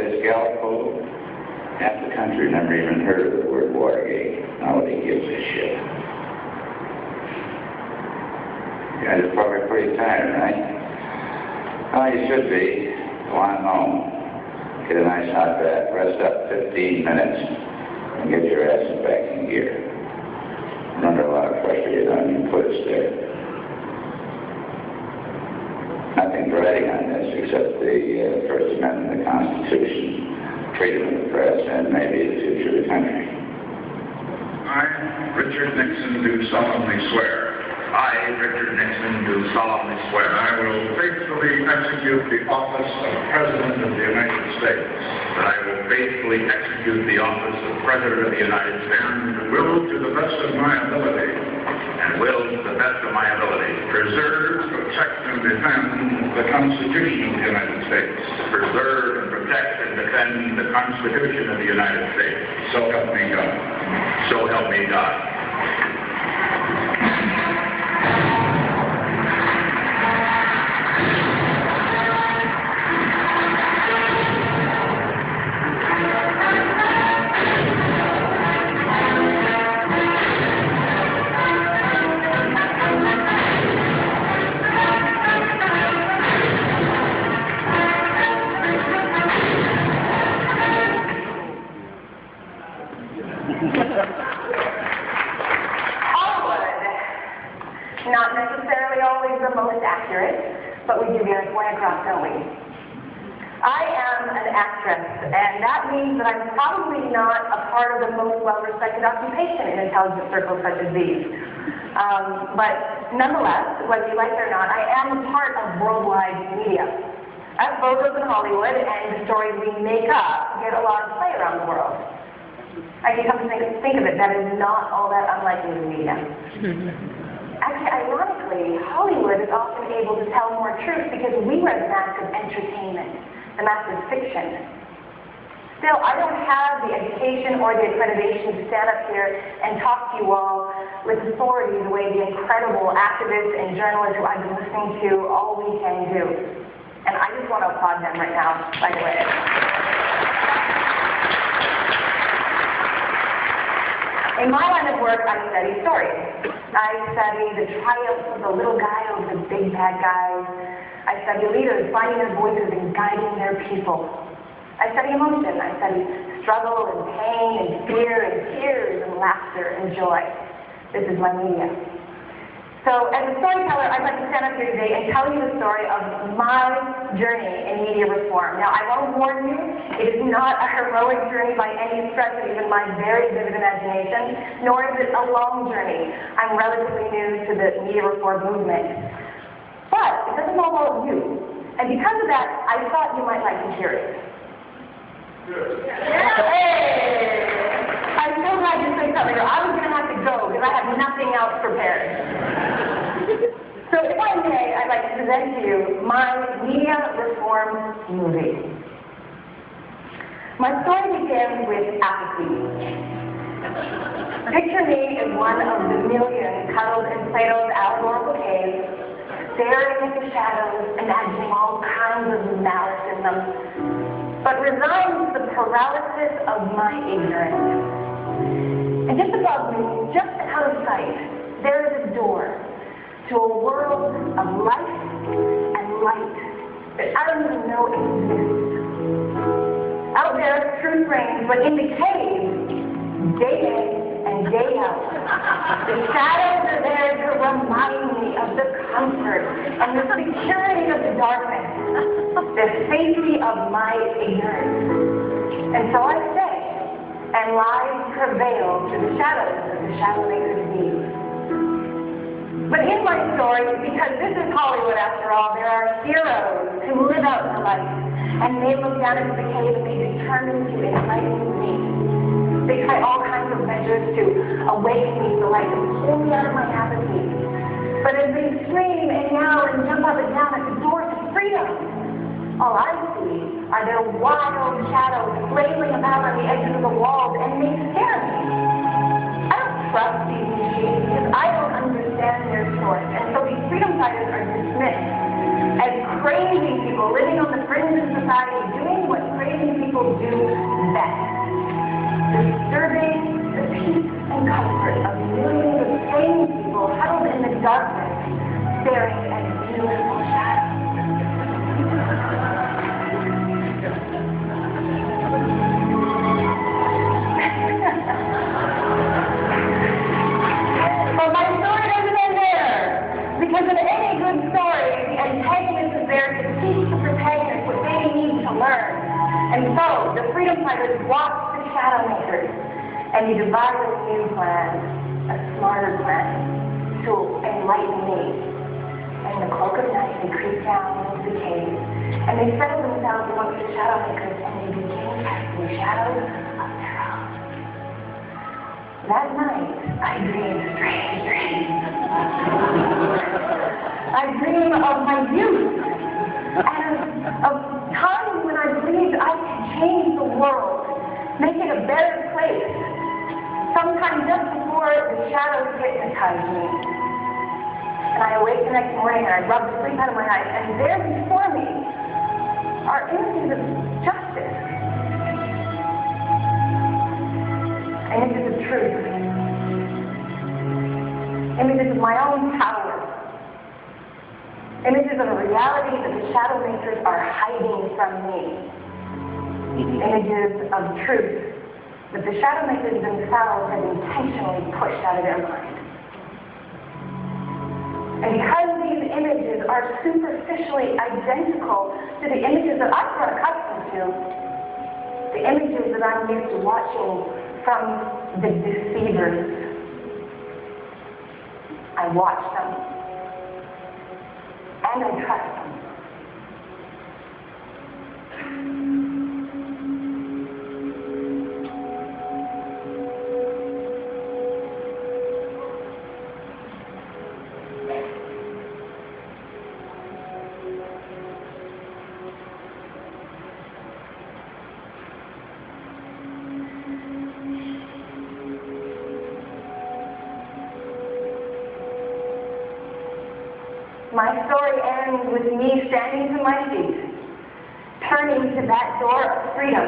this Gallipo, half the country never even heard of the word Watergate. Nobody gives a shit. You guys are probably pretty tired, right? Oh, you should be. Go on home. Get a nice hot bath, rest up 15 minutes, and get your asses back in gear. I'm under a lot of pressure you don't even put us there. Nothing's writing on this except the First Amendment of the Constitution, freedom of the press, and maybe the future of the country. I, Richard Nixon, do solemnly swear. I, Richard Nixon, do solemnly swear. I will faithfully execute the office of President of the United States. That I will faithfully execute the office of President of the United States and will, to the best of my ability, preserve, protect, and defend the Constitution of the United States. Preserve and protect and defend the Constitution of the United States. So help me God. So help me God. Not necessarily always the most accurate, but we do get a point across, don't we? I am an actress, and that means that I'm probably not a part of the most well-respected occupation in intelligence circles such as these. But nonetheless, whether you like it or not, I am a part of worldwide media. As photos in Hollywood and the stories we make up get a lot of play around the world. I can come to think of it, that is not all that unlike news media. Actually, ironically, Hollywood is often able to tell more truth because we were the massive entertainment, the massive fiction. Still, I don't have the education or the accreditation to stand up here and talk to you all with authority the way the incredible activists and journalists who I've been listening to all weekend do. And I just want to applaud them right now, by the way. In my line of work, I study stories. I study the triumphs of the little guy over the big bad guys. I study leaders finding their voices and guiding their people. I study emotion. I study struggle and pain and fear and tears and laughter and joy. This is my media. So as a storyteller, I'd like to stand up here today and tell you the story of my journey in media reform. Now, I want to warn you, it is not a heroic journey by any stretch of even my very vivid imagination, nor is it a long journey. I'm relatively new to the media reform movement. But it doesn't involve you. And because of that, I thought you might like to hear it. Good. Hey! I'm so glad you said something. I was going to have to go because I have nothing else prepared. So if I may, I'd like to present to you my media reform movie. My story begins with apathy. Picture me as one of the millions cuddled in Plato's allegorical caves, staring at the shadows, imagining all kinds of malice in them, but resigned to the paralysis of my ignorance. And just above me, just out of sight, there is a door to a world of life and light that I don't even know exists. Out there, truth reigns, but in the cave, day in and day out, the shadows are there to remind me of the comfort and the security of the darkness, the safety of my ignorance. And so I stay, and lies prevail to the shadows that the shadow makers need. But in my story, because this is Hollywood after all, there are heroes who live out their life, and they look down into the cave and they determine to enlighten me. They try all kinds of measures to awaken me to the light and pull me out of my apathy. But as they scream and yell and jump up and down at the door to freedom, all I see are their wild shadows flailing about on the edges of the walls, and they scare me. I don't trust these machines because I don't understand their source, and so these freedom fighters are dismissed as crazy people living on the fringe of society, doing what crazy people darkness, staring at beautiful shadows. But my story doesn't end there. Because in any good story, the antagonist is there to teach the protagonist what they need to learn. And so, the freedom fighters watch the shadow makers, and you devise a new plan, a smarter plan, to enlighten me. And in the cloak of night, they creep down into the cave, and they settle themselves amongst the shadow makers, and they begin casting shadows of their own. That night, I dreamed strange dreams. I dream of my youth, and of times when I believed I could change the world, make it a better place. Sometimes just before the shadows hypnotized me. And I awake the next morning and I rub the sleep out of my eyes, and there before me are images of justice. Images of truth. Images of my own power. Images of a reality that the shadow makers are hiding from me. Images of truth that the shadow makers themselves have intentionally pushed out of their mind. And because these images are superficially identical to the images that I've grown accustomed to, the images that I'm used to watching from the deceivers, I watch them, and I trust them. My story ends with me standing to my feet, turning to that door of freedom,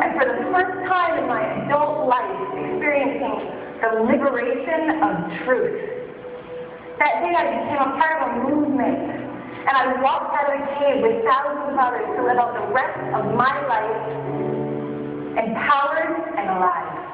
and for the first time in my adult life, experiencing the liberation of truth. That day I became a part of a movement, and I walked out of the cave with thousands of others to live out the rest of my life empowered and alive.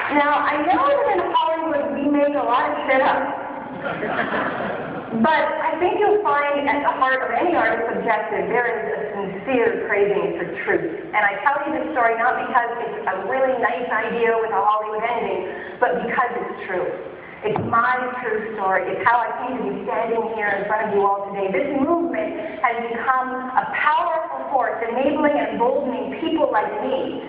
Now, I know that in Hollywood we make a lot of shit up, but I think you'll find at the heart of any artist's objective there is a sincere craving for truth. And I tell you this story not because it's a really nice idea with a Hollywood ending, but because it's true. It's my true story. It's how I came to be standing here in front of you all today. This movement has become a powerful force, enabling and emboldening people like me.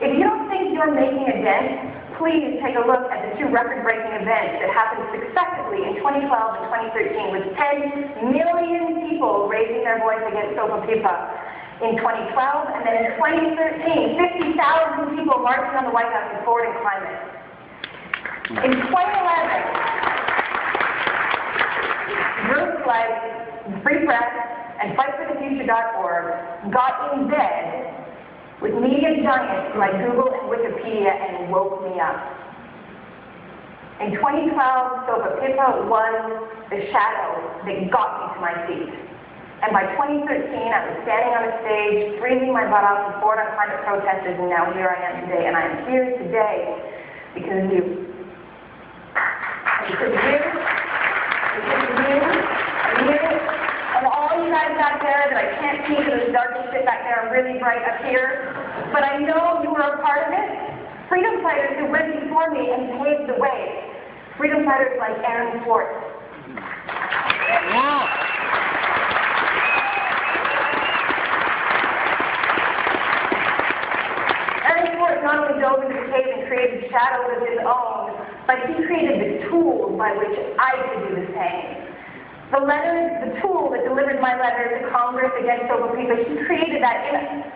If you don't think you're making a dent, please take a look at the two record-breaking events that happened successively in 2012 and 2013 with 10 million people raising their voice against Sopa Pipa in 2012, and then in 2013, 50,000 people marching on the White House in Forward and Climate. In 2011, groups like Free Press and FightForTheFuture.org got in bed with media giants like Google and Wikipedia and woke me up. In 2012, Sopa Pipa was the shadow that got me to my feet. And by 2013, I was standing on a stage, freezing my butt off before the climate protesters, and now here I am today. And I am here today because of you. Because of you, because of you, and you, and all you guys back there that I can't see because there's dark and shit back there, I'm really bright up here. But I know you were a part of it. Freedom fighters who went before me and paved the way. Freedom fighters like Aaron Swartz. Yeah. Aaron Swartz not only dove into the cave and created shadows of his own, but he created the tools by which I could do the same. The letters, the tool that delivered my letter to Congress against Sopa Pipa, he created that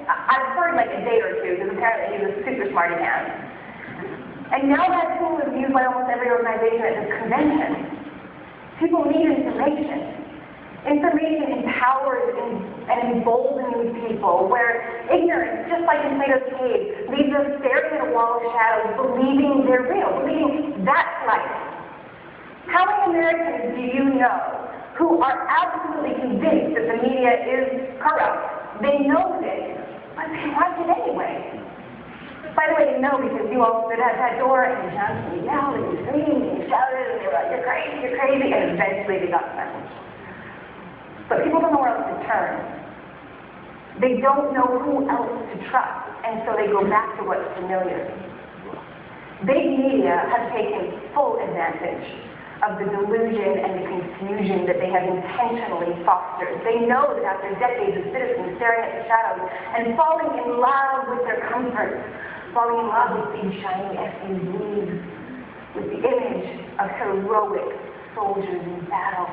I've heard like a day or two, because apparently he was a super smarty man. And now that tool is used by almost every organization at this convention. People need information. Information empowers and emboldens people, where ignorance, just like in Plato's cave, leaves us staring at a wall of shadows, believing they're real, believing that's life. How many Americans do you know who are absolutely convinced that the media is corrupt? They know this, but they watch it anyway. By the way, they know because you all stood at that door and you jumped and you yelled and you screamed and you shouted and they were like, you're crazy, and eventually they got the message. But people don't know where else to turn. They don't know who else to trust, and so they go back to what's familiar. Big media has taken full advantage of the delusion and the confusion that they have intentionally fostered. They know that after decades of citizens staring at the shadows and falling in love with their comforts, falling in love with big shiny SUVs, with the image of heroic soldiers in battle,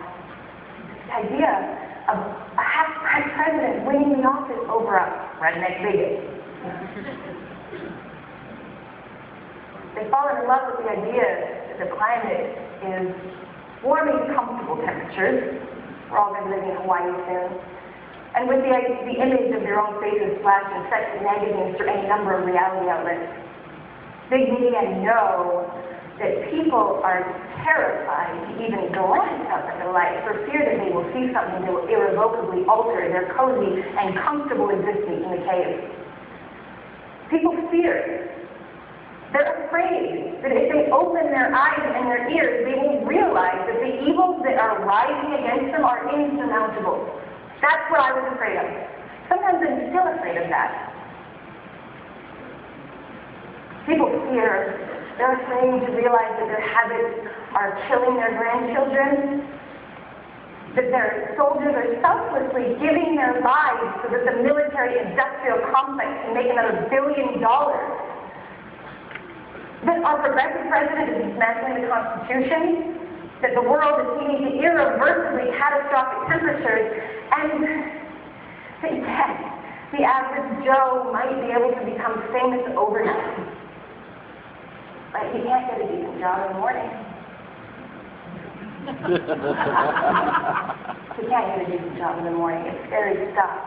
the idea of a half-price president winning the office over a redneck bigot. They fall in love with the idea that the climate is warming to comfortable temperatures. We're all going to live in Hawaii soon. And with the image of their own faces flashed in sexy magazines through any number of reality outlets. Big media know that people are terrified to even glance out at the light for fear that they will see something that will irrevocably alter their cozy and comfortable existence in the cave. People fear. They're afraid that if they open their eyes and their ears, they will realize that the evils that are rising against them are insurmountable. That's what I was afraid of. Sometimes I'm still afraid of that. People fear. They're afraid to realize that their habits are killing their grandchildren, that their soldiers are selflessly giving their lives so that the military-industrial complex can make another $1 billion, that our progressive president is dismantling the Constitution, that the world is heating to irreversibly catastrophic temperatures, and that yes, the average Joe might be able to become famous overnight. But he can't get a decent job in the morning. He can't get a decent job in the morning. It's scary stuff.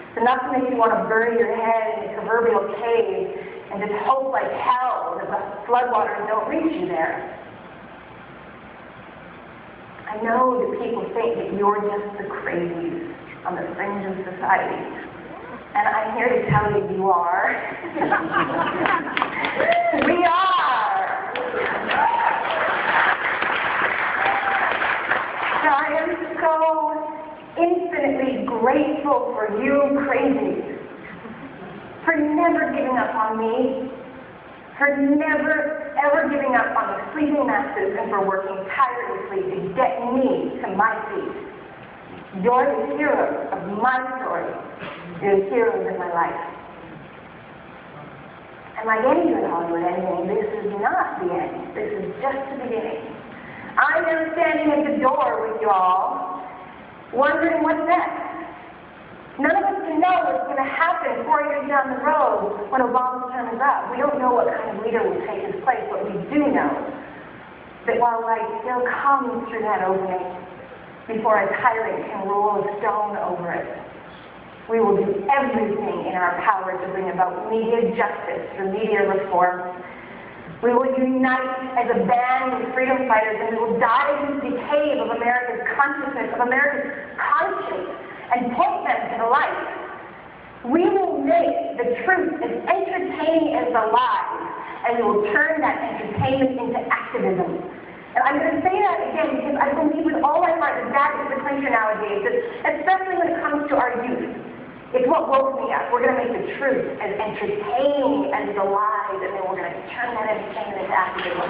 It's enough to make you want to bury your head in a proverbial cave and just hope like hell that the floodwaters don't reach you there. I know that people think that you're just the crazies on the fringe of society. And I'm here to tell you, you are. We are. So I am so infinitely grateful for you crazies, for never giving up on me, for never ever giving up on the sleeping masses, and for working tirelessly to get me to my feet. You're the heroes of my story. You're the heroes in my life. And like any good Hollywood ending, this is not the end. This is just the beginning. I am standing at the door with you all, wondering what's next. None of us can know what's going to happen 4 years down the road when Obama's term is up. We don't know what kind of leader will take his place, but we do know that while light still comes through that opening, before a tyrant can roll a stone over it, we will do everything in our power to bring about media justice through media reform. We will unite as a band of freedom fighters, and we will dive into the cave of America's consciousness, of America's conscience, and point them to the light. We will make the truth as entertaining as the lies, and we will turn that entertainment into activism. And I'm going to say that again because I believe with all my heart that that is the clincher nowadays, especially when it comes to our youth. It's what woke me up. We're going to make the truth as entertaining as the lies, and then we're going to turn that entertainment into activism.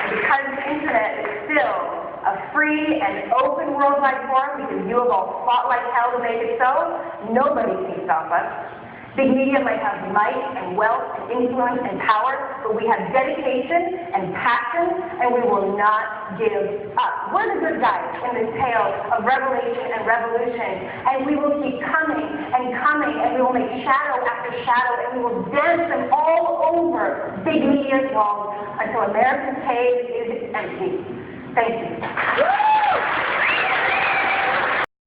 And because the internet is still a free and open worldwide forum, because you have all fought like hell to make it so, nobody can stop us. Big media might have might and wealth and influence and power, but we have dedication and passion, and we will not give up. We're the good guys in this tale of revelation and revolution, and we will keep coming, and we will make shadow after shadow, and we will dance them all over big media's walls until America's cave is empty. Thank you.